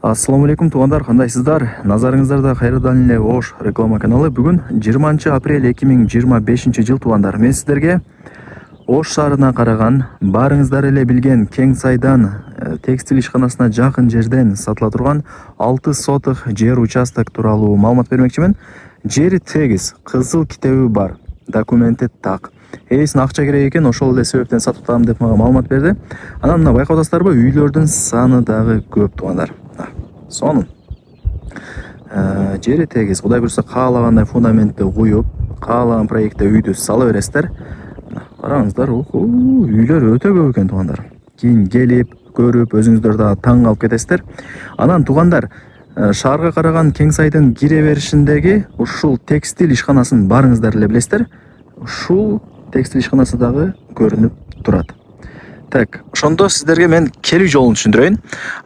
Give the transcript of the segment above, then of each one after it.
Ассаламу алейкум туугандар, кандайсыздар? Назарыңыздарда кайрадан эле Ош реклама каналы. Бүгүн 20 апрель 2025 жыл туугандар. Мен сиздерге Ош шаарына караган, барыңыздар эле билген Кең Сайдан текстиль ишканасына жакын жерден сатыла турган 6 сотых жер участок тууралуу маалымат бермекчимин. Жери тегиз, кызыл китеби бар, документи так. Ээсине акча керек экен, ошол эле себептен сатып атам деп мага маалымат берди. Анан мына байкап атасыздарбы, үйлөрдүн саны дагы көп туугандар. Сонун жери тегиз, Кудай буюрса каалагандай фундаментти куюп, каалаган проектте үйдү сала бересиздер. Караңыздар, үйлөр өтө көп экен туугандар. Кийин келип, көрүп, өзүңүздөр да таң калып кетесиздер. Анан туугандар, шаарга караган Кең Сайдын кире беришиндеги ушул текстиль ишканасын барыңыздар эле билесиздер. Ушул текстиль ишканасы дагы көрүнүп турат. Так, ошондо сиздерге мен келүү жолун түшүндүрөйүн.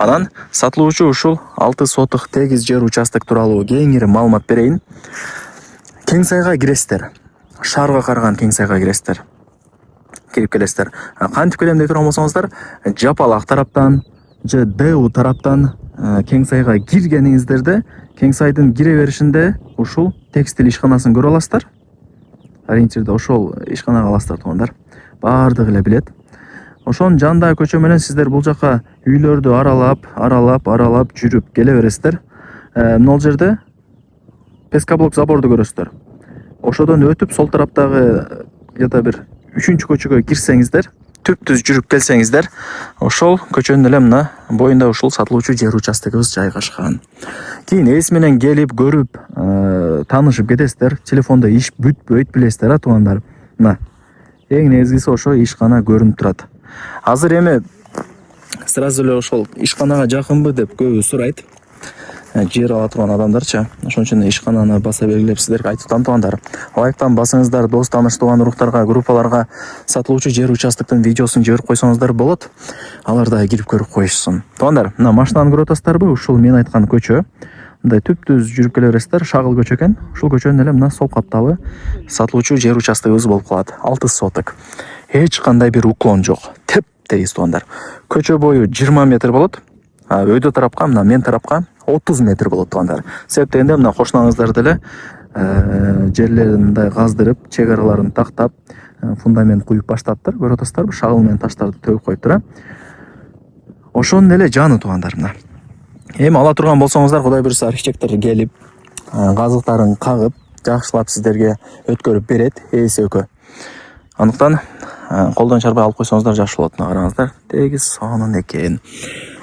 Анан сатылуучу ушул 6 сотых тегиз жер участок тууралуу кеңири маалымат берейин. Кең Сайга киресиздер. Шаарга караган Кең Сайга киресиздер. Кирип келесиздер. Кантип келем деп турган болсоңуздар, Жапалак тараптан же ДУ тараптан Кең Сайга киргениңиздерде, Кең Сайдын кире беришинде ушул текстиль ишканасын көрө аласыздар. Ориентирде ошол ишканага аласыздар туугандар. Баардыгы эле билет. Ошонун жанындагы көчө менен сиздер бул жака үйлөрдү аралап жүрүп келе бересиздер. Могул жерде пескоблок заборду көрөсүздөр. Ошодон өтүп сол тараптагы где-то бир 3-чү көчөгө кирсеңиздер, түп-түз жүрүп келсеңиздер, ошол көчөнүн эле мына боюнда ушул сатылуучу жер участогубуз жайгашкан. Кийин ээси менен келип, көрүп, таанышып кетесиздер. Телефондо иш бүтпөйт, билесиздер, туугандар. Мына эң негизгиси ошо ишкана көрүнүп турат. Азыр эми сразу эле ошол ишканага жакынбы деп көбү сурайт. Жер ала турган адамдарчы. Ошон үчүн ишкананы баса белгилеп сиздерге айтып атам туугандар. Лайктан басыңыздар, дос тааныш туган уруктарга, группаларга сатылуучу жер участоктун видеосун жиберип койсоңуздар болот. Алар да кирип көрүп коюшсун. Туугандар, мына машинаны көрүп атасыздарбы? Ушул мен айткан көчө. Мындай түп-түз жүрүп келе бересиздер, шагыл көчө экен. Ушул көчөнүн эле мына сол каптагы сатылуучу жер участогубуз болуп калат. 6 соток. Эч кандай бир уклон жок. Теп-тегиз туугандар. Көчө бою 20 метр болот. Өйдө тарапка, мына мен тарапка 30 метр болот туугандар. Себеп дегенде мына кошунаңыздар деле жерлерин мындай газдырып, чек араларын тактап, фундамент куюп баштаптыр. Көрүп атасыздарбы? Шагыл менен таштарды төгүп коюптур. Ошонун эле жаны туугандар мына. Эми ала турган болсоңуздар, Кудай буюрса архитектор келип, казыктарын кагып, жакшылап сиздерге өткөрүп берет, ээси экөө. Андыктан колдон чарбай алып койсоңуздар жакшы болот. Караңыздар, тегиз сонун экен.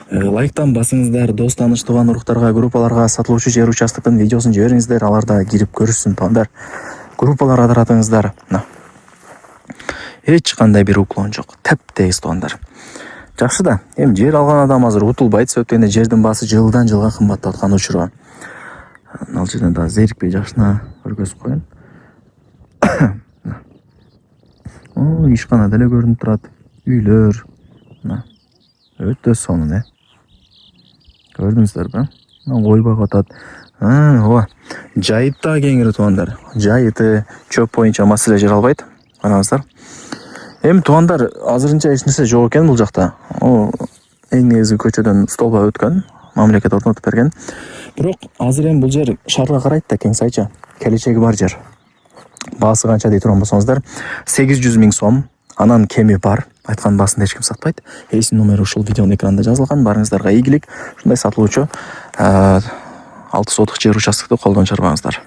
Лайктан басыңыздар, дос тааныш туган уруктарга, группаларга сатылуучу жер участоктун видеосун жибериңиздер, алар да кирип көрүшсүн туугандар. Группаларга таратыңыздар. Эч кандай бир уклон жок. Теп-тегиз туугандар. Жакшы да, эми жер алган адам азыр утулбайт, себеп дегенде жердин баасы жылдан жылга кымбаттап аткан учуру. Ал жерден да зерикпей жакшына көргөзүп коеюн. Ишкана деле көрүнүп турат. Үйлөр. Өтө сонун, Көрдүңүздөрбү? Кой багып атат. Жайыт да кеңири туугандар. Жайыты, чөп боюнча маселе жер албайт. Караңыздар. Эми туугандар, азырынча эч нерсе жок экен бул жакта. Эң негизги көчөдөн столба өткөн, мамлекет орнотуп берген. Бирок азыр эми бул жер шаарга карайт да, Кең Сайча. Келечеги бар жер. Баасы канча дей турган болсоңуздар, 800 000 сом, анан кеми бар. Айткан баасын эч ким сатпайт. Ээсинин номери ушул видеонун экранында жазылган. Барыңыздарга ийгилик. Ушундай сатылуучу 6 сотых жер участокту колдон чарбаңыздар.